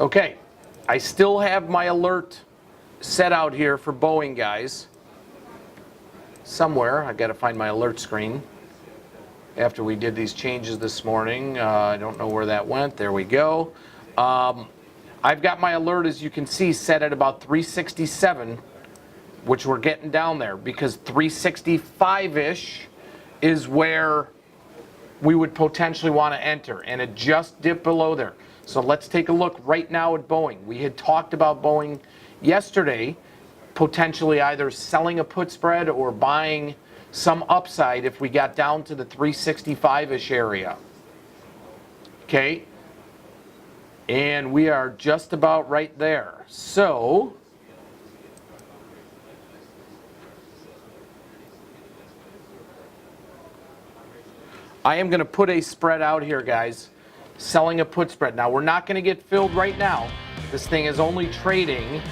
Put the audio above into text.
Okay, I still have my alert set out here for Boeing, guys. Somewhere, I got to find my alert screen. After we did these changes this morning, I don't know where that went. There we go. I've got my alert, as you can see, set at about 367, which we're getting down there, because 365-ish is where we would potentially want to enter, and it just dipped below there. So let's take a look right now at Boeing. We had talked about Boeing yesterday, potentially either selling a put spread or buying some upside if we got down to the 365-ish area. Okay, and we are just about right there. So I am going to put a spread out here, guys, selling a put spread. Now, we're not going to get filled right now. This thing is only trading